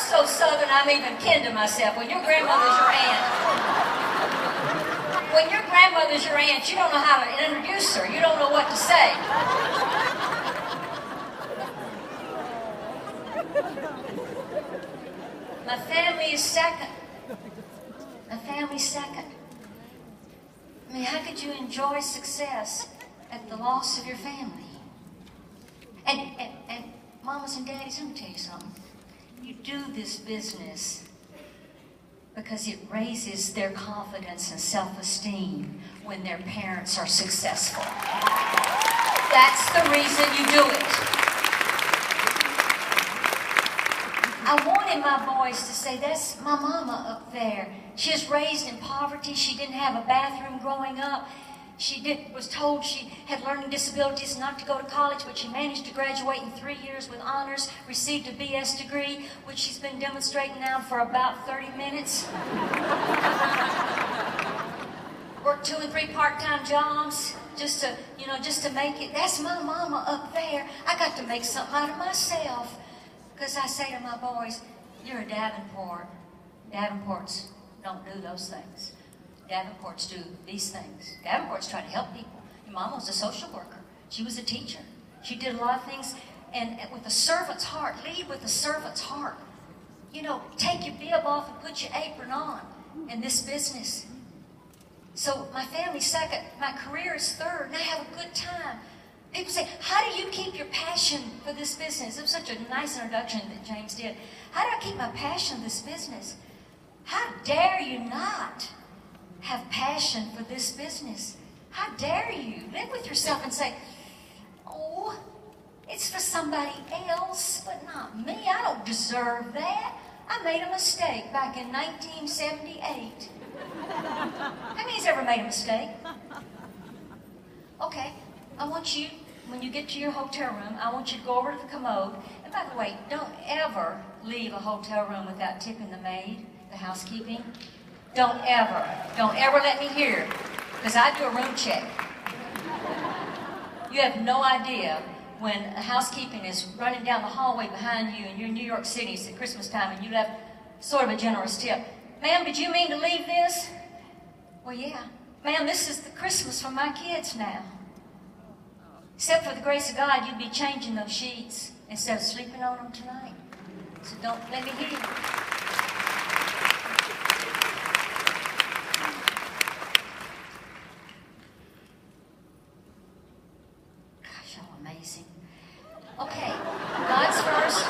so Southern, I'm even kin to myself. When your grandmother's your aunt, when your grandmother's your aunt, you don't know how to introduce her. You don't know what to say. My family is second. My family's second. I mean, how could you enjoy success at the loss of your family? And mamas and daddies, let me tell you something. You do this business because it raises their confidence and self-esteem when their parents are successful. That's the reason you do it. I wanted my boys to say, that's my mama up there. She was raised in poverty. She didn't have a bathroom growing up. She was told she had learning disabilities, not to go to college, but she managed to graduate in 3 years with honors, received a BS degree, which she's been demonstrating now for about 30 minutes. Worked 2 and 3 part-time jobs just to make it. That's my mama up there. I got to make something out of myself. Because I say to my boys, you're a Davenport. Davenports don't do those things. Davenports do these things. Davenports try to help people. Your mama was a social worker. She was a teacher. She did a lot of things, and with a servant's heart. Lead with a servant's heart. You know, take your bib off and put your apron on in this business. So my family's second. My career is third, and I have a good time. People say, how do you keep your passion for this business? It was such a nice introduction that James did. How do I keep my passion for this business? How dare you not have passion for this business? How dare you live with yourself and say, oh, it's for somebody else, but not me. I don't deserve that. I made a mistake back in 1978. How many's ever made a mistake? Okay, I want you, when you get to your hotel room, I want you to go over to the commode. And by the way, don't ever leave a hotel room without tipping the maid, the housekeeping. Don't ever let me hear, because I do a room check. You have no idea when housekeeping is running down the hallway behind you and you're in New York City, it's at Christmas time, and you left sort of a generous tip. Ma'am, did you mean to leave this? Well, yeah. Ma'am, this is the Christmas for my kids now. Except for the grace of God, you'd be changing those sheets instead of sleeping on them tonight. So don't let me hear you. Gosh, y'all amazing. Okay, God's first,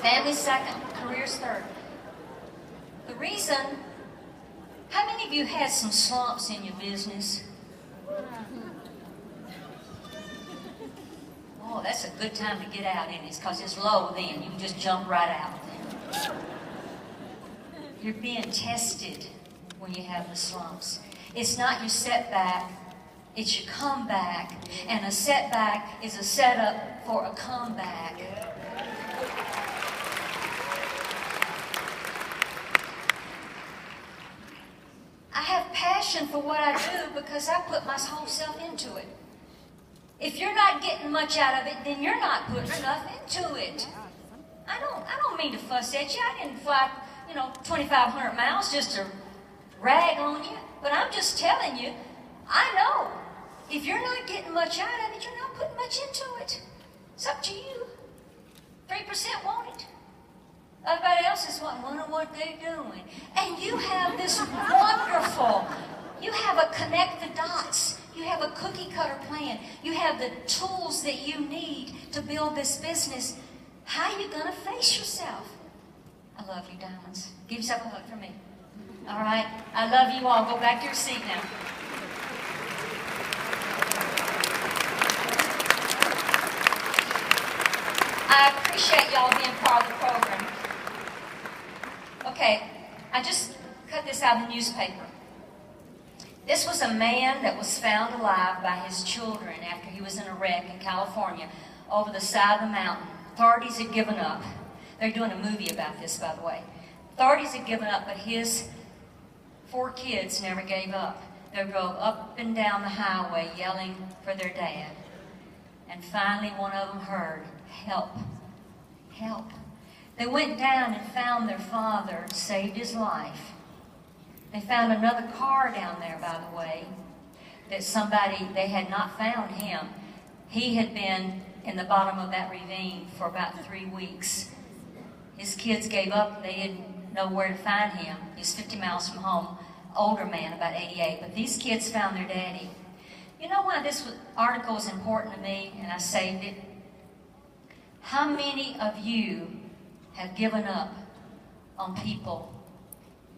family second, career's third. The reason, how many of you had some slumps in your business? Oh, that's a good time to get out in it, because it's low then. You can just jump right out then. You're being tested when you have the slumps. It's not your setback, it's your comeback. And a setback is a setup for a comeback. I have passion for what I do because I put my whole self into it. If you're not getting much out of it, then you're not putting enough into it. I don't mean to fuss at you. I didn't fly, 2,500 miles just to rag on you. But I'm just telling you, I know. If you're not getting much out of it, you're not putting much into it. It's up to you. 3% want it. Everybody else is wondering what they're doing. And you have this wonderful, you have a connect the dots. You have a cookie cutter plan. You have the tools that you need to build this business. How are you going to face yourself? I love you, diamonds. Give yourself a hug for me. All right? I love you all. Go back to your seat now. I appreciate y'all being part of the program. Okay, I just cut this out of the newspaper. This was a man that was found alive by his children after he was in a wreck in California over the side of the mountain. Authorities had given up. They're doing a movie about this, by the way. Authorities had given up, but his 4 kids never gave up. They drove up and down the highway yelling for their dad. And finally one of them heard, help, help. They went down and found their father, saved his life. They found another car down there, by the way, that they had not found him. He had been in the bottom of that ravine for about 3 weeks. His kids gave up. They didn't know where to find him. He was 50 miles from home, older man, about 88. But these kids found their daddy. You know why this article is important to me, and I saved it? How many of you have given up on people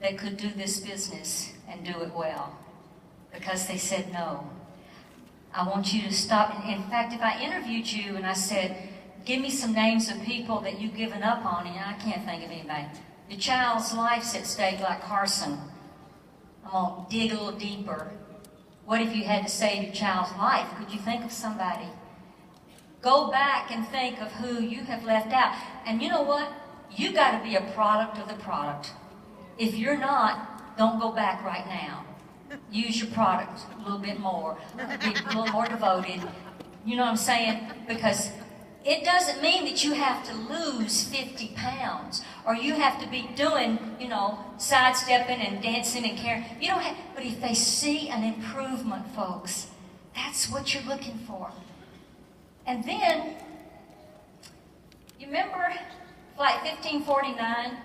that could do this business and do it well because they said no? I want you to stop. In fact, if I interviewed you and I said, give me some names of people that you've given up on, and I can't think of anybody. Your child's life's at stake like Carson. I'm going to dig a little deeper. What if you had to save your child's life? Could you think of somebody? Go back and think of who you have left out. And you know what? You got to be a product of the product. If you're not, don't go back right now. Use your product a little bit more. Be a little more devoted. You know what I'm saying? Because it doesn't mean that you have to lose 50 pounds or you have to be doing, sidestepping and dancing and caring. You don't have, but if they see an improvement, folks, that's what you're looking for. And then, you remember Flight 1549,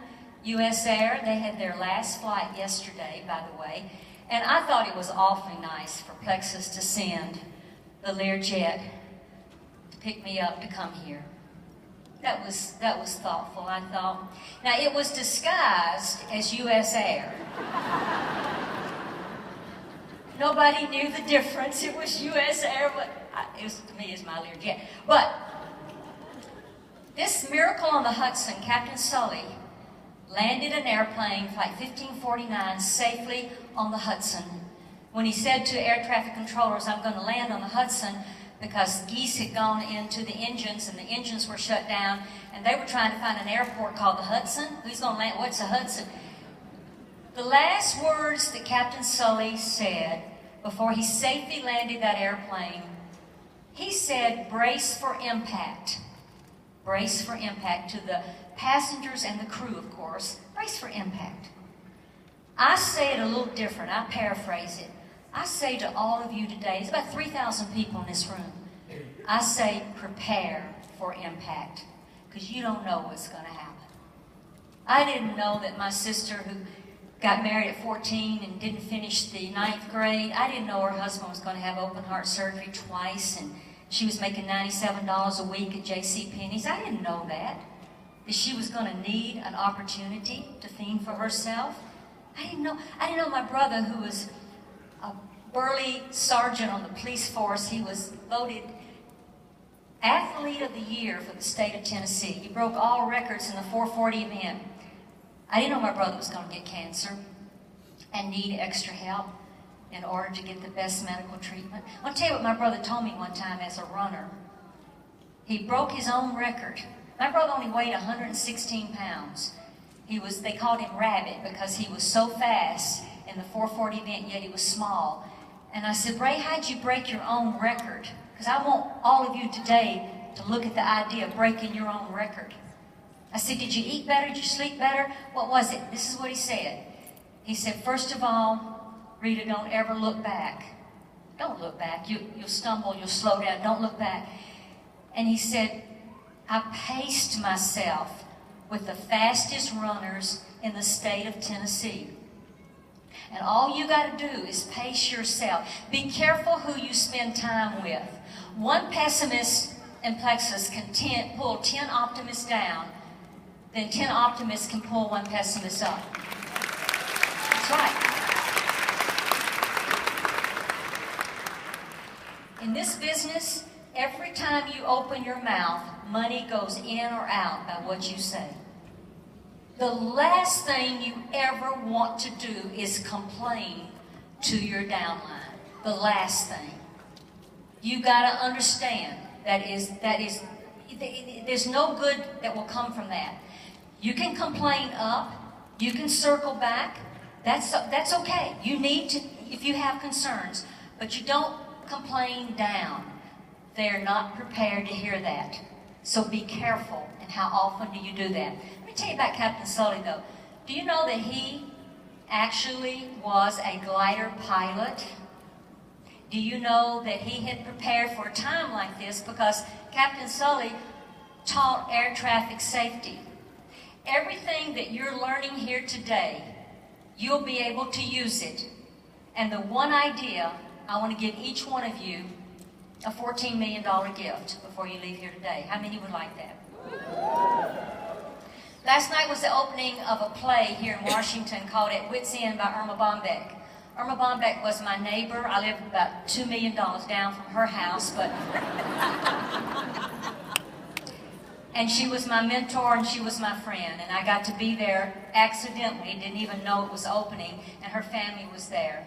U.S. Air? They had their last flight yesterday, by the way. And I thought it was awfully nice for Plexus to send the Learjet to pick me up to come here. That was thoughtful, I thought. Now, it was disguised as U.S. Air. Nobody knew the difference. It was U.S. Air, but to me, it's my Learjet. But this miracle on the Hudson, Captain Sully landed an airplane, Flight 1549, safely on the Hudson. When he said to air traffic controllers, I'm going to land on the Hudson, because geese had gone into the engines and the engines were shut down, and they were trying to find an airport called the Hudson. Who's going to land? What's the Hudson? The last words that Captain Sully said before he safely landed that airplane, he said, brace for impact. Brace for impact to the passengers and the crew, of course. Brace for impact. I say it a little different. I paraphrase it. I say to all of you today, there's about 3,000 people in this room. I say prepare for impact, because you don't know what's going to happen. I didn't know that my sister, who got married at 14 and didn't finish the 9th grade, I didn't know her husband was going to have open heart surgery twice, and she was making $97 a week at JCPenney's. I didn't know that she was going to need an opportunity to fend for herself. I didn't know my brother, who was a burly sergeant on the police force, he was voted Athlete of the Year for the state of Tennessee. He broke all records in the 440 event. I didn't know my brother was going to get cancer and need extra help in order to get the best medical treatment. I'll tell you what my brother told me one time as a runner. He broke his own record. My brother only weighed 116 pounds. They called him Rabbit because he was so fast in the 440 event, yet he was small. And I said, Ray, how'd you break your own record? Because I want all of you today to look at the idea of breaking your own record. I said, did you eat better? Did you sleep better? What was it? This is what he said. He said, first of all, Rita, don't ever look back. Don't look back. You'll stumble, you'll slow down. Don't look back. And he said, I paced myself with the fastest runners in the state of Tennessee. And all you got to do is pace yourself. Be careful who you spend time with. One pessimist in Plexus can pull 10 optimists down, then 10 optimists can pull one pessimist up. That's right. In this business, every time you open your mouth, money goes in or out by what you say. The last thing you ever want to do is complain to your downline. The last thing. You got to understand there's no good that will come from that. You can complain up, you can circle back. That's okay. You need to, if you have concerns, but you don't complain down. They're not prepared to hear that. So be careful. And how often do you do that? Let me tell you about Captain Sully, though. Do you know that he actually was a glider pilot? Do you know that he had prepared for a time like this because Captain Sully taught air traffic safety? Everything that you're learning here today, you'll be able to use it. And the one idea, I want to give each one of you a $14 million gift before you leave here today. How many would like that? Last night was the opening of a play here in Washington called At Wit's End by Irma Bombeck. Irma Bombeck was my neighbor. I lived about $2 million down from her house, but and she was my mentor and she was my friend, and I got to be there accidentally, didn't even know it was opening, and her family was there.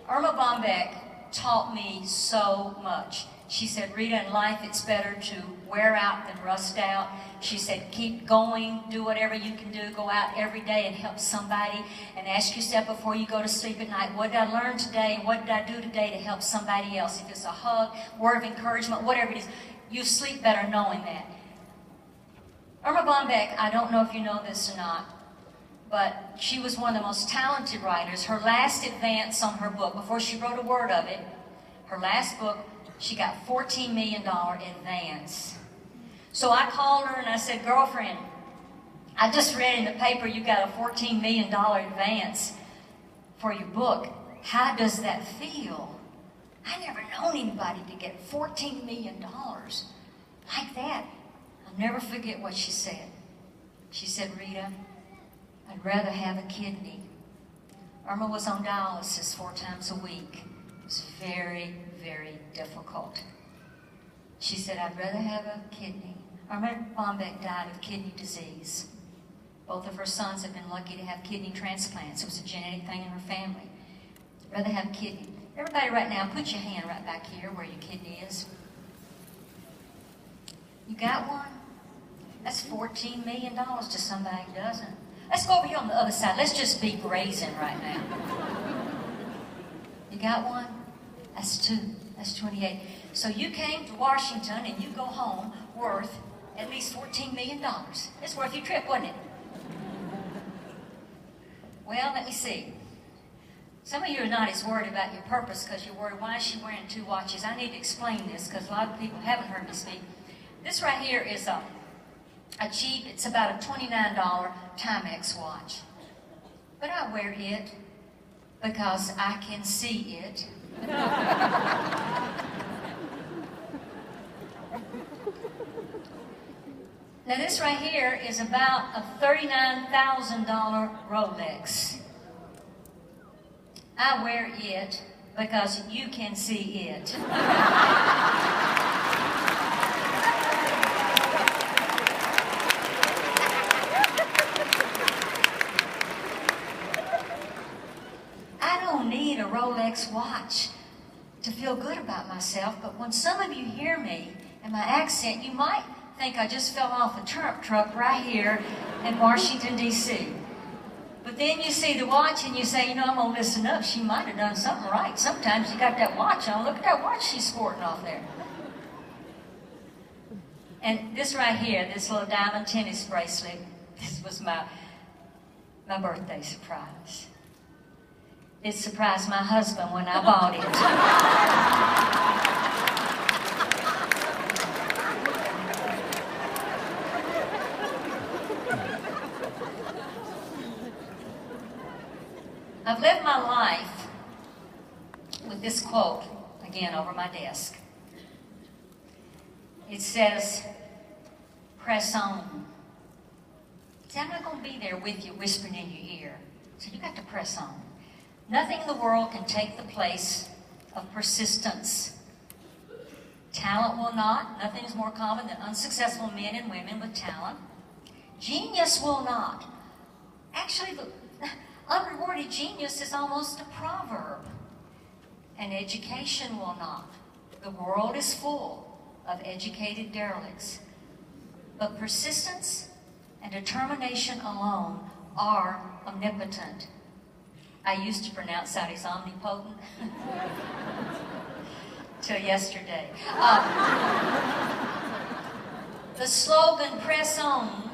Irma Bombeck taught me so much. She said, Rita, in life it's better to wear out than rust out. She said, keep going, do whatever you can do, go out every day and help somebody, and ask yourself before you go to sleep at night, what did I learn today, and what did I do today to help somebody else? If it's a hug, word of encouragement, whatever it is, you sleep better knowing that. Irma Bombeck, I don't know if you know this or not, but she was one of the most talented writers. Her last advance on her book, before she wrote a word of it, her last book, she got $14 million advance. So I called her and I said, girlfriend, I just read in the paper you got a $14 million advance for your book. How does that feel? I never known anybody to get $14 million like that. I'll never forget what she said. She said, Rita, I'd rather have a kidney. Irma was on dialysis 4 times a week. It was very, very difficult. She said, I'd rather have a kidney. Irma Bombeck died of kidney disease. Both of her sons have been lucky to have kidney transplants. It was a genetic thing in her family. I'd rather have a kidney. Everybody right now, put your hand right back here where your kidney is. You got one? That's $14 million to somebody who doesn't. Let's go over here on the other side. Let's just be brazen right now. You got one? That's 2. That's 28. So you came to Washington and you go home worth at least $14 million. It's worth your trip, wasn't it? Well, let me see. Some of you are not as worried about your purpose because you're worried, why is she wearing 2 watches? I need to explain this because a lot of people haven't heard me speak. This right here is a cheap, it's about a $29 Timex watch. But I wear it because I can see it. Now this right here is about a $39,000 Rolex. I wear it because you can see it. I don't need a Rolex watch to feel good about myself, but when some of you hear me and my accent, you might think I just fell off a turnip truck right here in Washington, D.C. But then you see the watch and you say, you know, I'm going to listen up. She might have done something right. Sometimes you got that watch on. Look at that watch she's sporting off there. And this right here, this little diamond tennis bracelet, this was my birthday surprise. It surprised my husband when I bought it. I've lived my life with this quote, again, over my desk. It says, press on. See, I'm not going to be there with you whispering in your ear. So you got to press on. Nothing in the world can take the place of persistence. Talent will not. Nothing is more common than unsuccessful men and women with talent. Genius will not. Actually, the unrewarded genius is almost a proverb. And education will not. The world is full of educated derelicts. But persistence and determination alone are omnipotent. I used to pronounce that as omnipotent till yesterday. The slogan, press on.